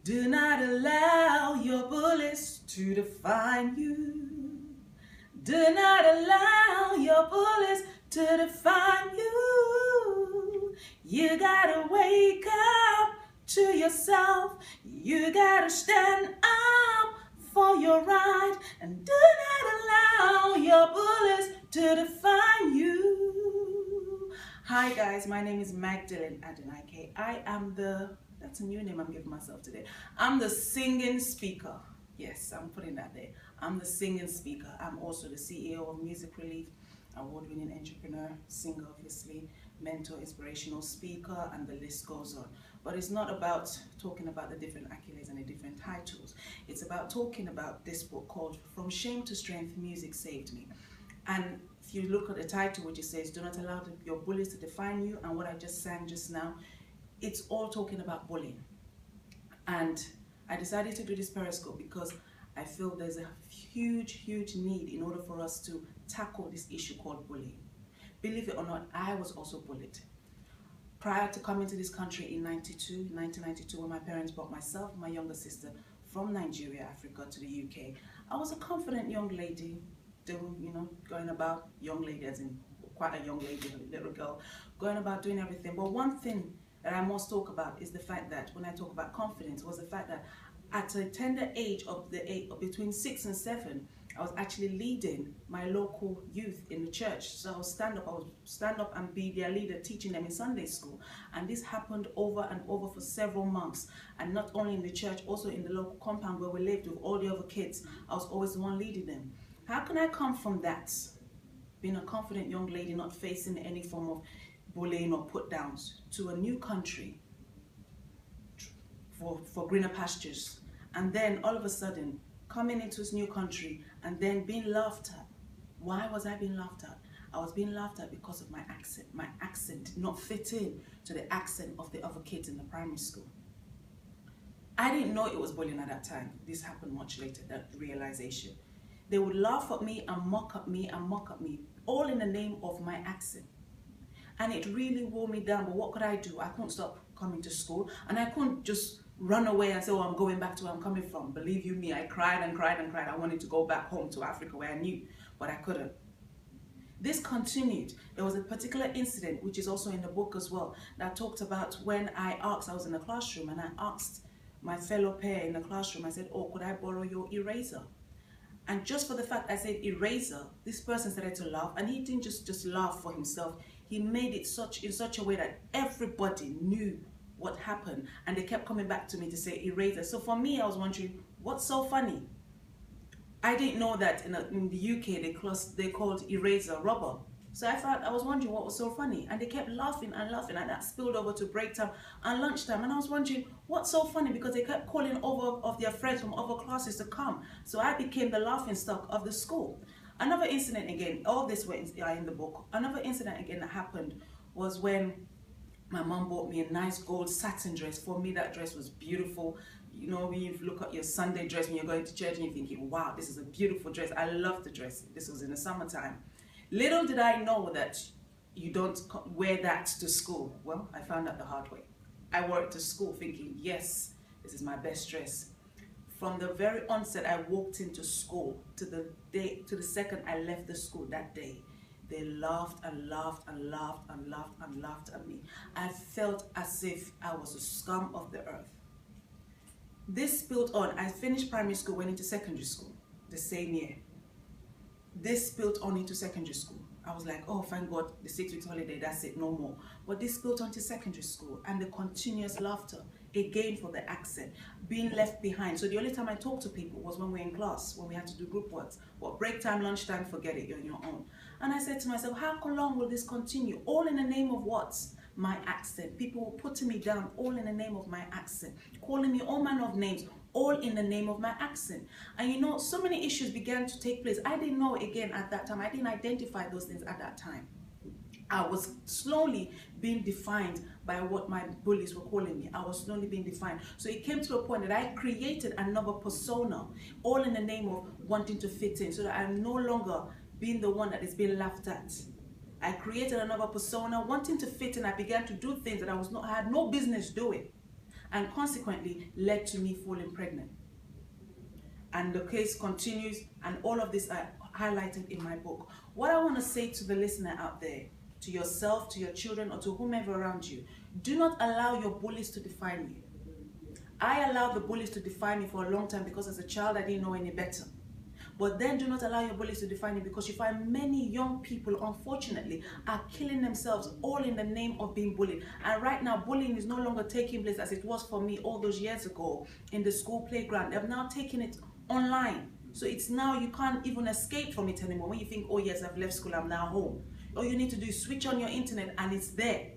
Do not allow your bullies to define you. Do not allow your bullies to define you. You gotta wake up to yourself. You gotta stand up for your right. And do not allow your bullies to define you. Hi guys, my name is Magdalene Adenike. I am that's a new name I'm giving myself today. I'm the singing speaker. Yes, I'm putting that there. I'm the singing speaker. I'm also the CEO of Music Relief, award-winning entrepreneur, singer obviously, mentor, inspirational speaker, and the list goes on. But it's not about talking about the different accolades and the different titles. It's about talking about this book called From Shame to Strength, Music Saved Me. And if you look at the title, which it says, do not allow your bullies to define you, and what I just sang just now, it's all talking about bullying. And I decided to do this Periscope because I feel there's a huge need in order for us to tackle this issue called bullying. Believe it or not, I was also bullied. Prior to coming to this country in 1992, when my parents brought myself and my younger sister from Nigeria, Africa to the UK, I was a confident young lady, going about, young lady as in quite a young lady, a little girl, going about doing everything. But one thing that I must talk about is the fact that when I talk about confidence was the fact that at a tender age of between 6 and 7, I was actually leading my local youth in the church. So I would stand up and be their leader, teaching them in Sunday school. And this happened over and over for several months. And not only in the church, also in the local compound where we lived with all the other kids. I was always the one leading them. How can I come from that, being a confident young lady, not facing any form of bullying or put downs, to a new country for greener pastures, and then all of a sudden coming into this new country and then being laughed at? Why was I being laughed at? I was being laughed at because of my accent did not fit in to the accent of the other kids in the primary school. I didn't know it was bullying at that time. This happened much later, that realization. They would laugh at me and mock at me and mock at me, all in the name of my accent. And it really wore me down. But what could I do? I couldn't stop coming to school, and I couldn't just run away and say, oh, I'm going back to where I'm coming from. Believe you me, I cried and cried and cried. I wanted to go back home to Africa where I knew, but I couldn't. This continued. There was a particular incident, which is also in the book as well, that talked about when I was in the classroom and I asked my fellow peer in the classroom, I said, oh, could I borrow your eraser? And just for the fact I said eraser, this person started to laugh, and he didn't just laugh for himself. He made it in such a way that everybody knew what happened, and they kept coming back to me to say eraser. So for me, I was wondering, what's so funny? I didn't know that in the UK they called eraser rubber. So I was wondering what was so funny, and they kept laughing and laughing, and that spilled over to break time and lunchtime. And I was wondering what's so funny, because they kept calling over of their friends from other classes to come. So I became the laughing stock of the school. Another incident again, all this were in the book. Another incident again that happened was when my mom bought me a nice gold satin dress. For me, that dress was beautiful. You know, when you look at your Sunday dress when you're going to church and you're thinking, wow, this is a beautiful dress. I love the dress. This was in the summertime. Little did I know that you don't wear that to school. Well, I found out the hard way. I wore it to school thinking, yes, this is my best dress. From the very onset I walked into school to the second I left the school that day, they laughed and laughed and laughed and laughed and laughed at me. I felt as if I was the scum of the earth. This spilled on. I finished primary school, went into secondary school the same year. This spilled on into secondary school. I was like, oh, thank God, the 6 weeks holiday, that's it, no more. But this spilled onto secondary school, and the continuous laughter, again for the accent, being left behind. So the only time I talked to people was when we were in class, when we had to do group works. But break time, lunchtime, forget it, you're on your own. And I said to myself, how long will this continue? All in the name of what? My accent. People were putting me down, all in the name of my accent, calling me all manner of names, all in the name of my accent. And you know, so many issues began to take place. I didn't know again at that time. I didn't identify those things at that time. I was slowly being defined by what my bullies were calling me. I was slowly being defined. So it came to a point that I created another persona, all in the name of wanting to fit in, so that I'm no longer being the one that is being laughed at. I created another persona, wanting to fit in. I began to do things that I had no business doing. and consequently led to me falling pregnant. And the case continues, and all of this are highlighted in my book. What I want to say to the listener out there, to yourself, to your children, or to whomever around you, do not allow your bullies to define you. I allowed the bullies to define me for a long time because as a child I didn't know any better. But then do not allow your bullies to define you, because you find many young people, unfortunately, are killing themselves all in the name of being bullied. And right now, bullying is no longer taking place as it was for me all those years ago in the school playground. They've now taken it online. So it's now, you can't even escape from it anymore. When you think, oh yes, I've left school, I'm now home. All you need to do is switch on your internet and it's there.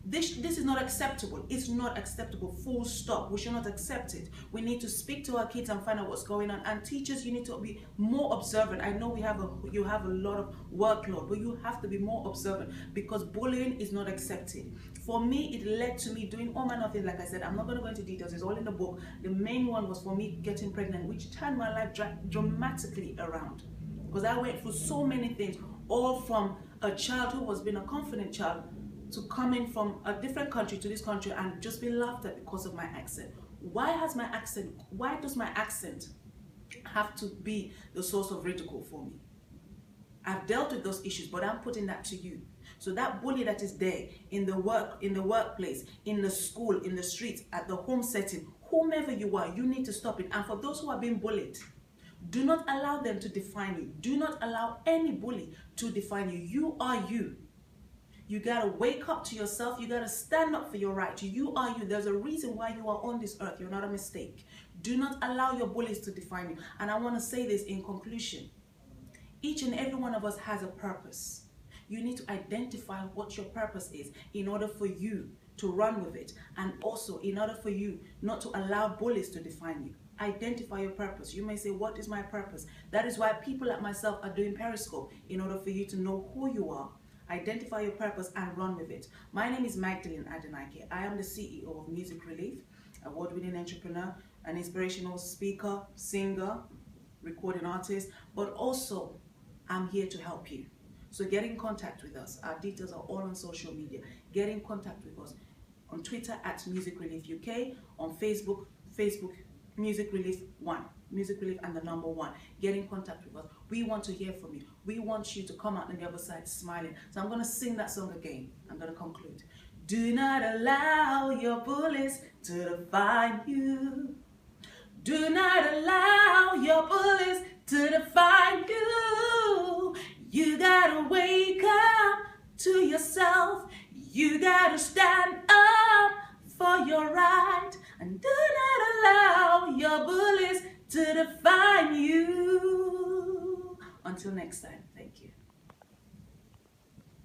This is not acceptable. It's not acceptable. Full stop. We should not accept it. We need to speak to our kids and find out what's going on. And teachers, you need to be more observant. I know you have a lot of workload, but you have to be more observant, because bullying is not accepted. For me, it led to me doing all manner of things. Like I said, I'm not going to go into details. It's all in the book. The main one was for me getting pregnant, which turned my life dramatically around, because I went through so many things, all from a child who was being a confident child to coming from a different country to this country and just be laughed at because of my accent. Why does my accent have to be the source of ridicule for me? I've dealt with those issues, but I'm putting that to you. So that bully that is there in the workplace, in the school, in the streets, at the home setting, whomever you are, you need to stop it. And for those who are being bullied, do not allow them to define you. Do not allow any bully to define you. You are you. You got to wake up to yourself. You got to stand up for your right. You are you. There's a reason why you are on this earth. You're not a mistake. Do not allow your bullies to define you. And I want to say this in conclusion. Each and every one of us has a purpose. You need to identify what your purpose is in order for you to run with it. And also in order for you not to allow bullies to define you. Identify your purpose. You may say, what is my purpose? That is why people like myself are doing Periscope, in order for you to know who you are. Identify your purpose and run with it. My name is Magdalene Adenike. I am the CEO of Music Relief, award-winning entrepreneur, an inspirational speaker, singer, recording artist, but also I'm here to help you. So get in contact with us. Our details are all on social media. Get in contact with us on Twitter at Music Relief UK, on Facebook Music Relief 1. Music Relief and the number 1. Get in contact with us. We want to hear from you. We want you to come out on the other side smiling. So I'm going to sing that song again. I'm going to conclude. Do not allow your bullies to define you. Do not allow your bullies to define you. You gotta wake up to yourself. You gotta stand up for your right. And do not allow your bullies to define you. Until next time, thank you.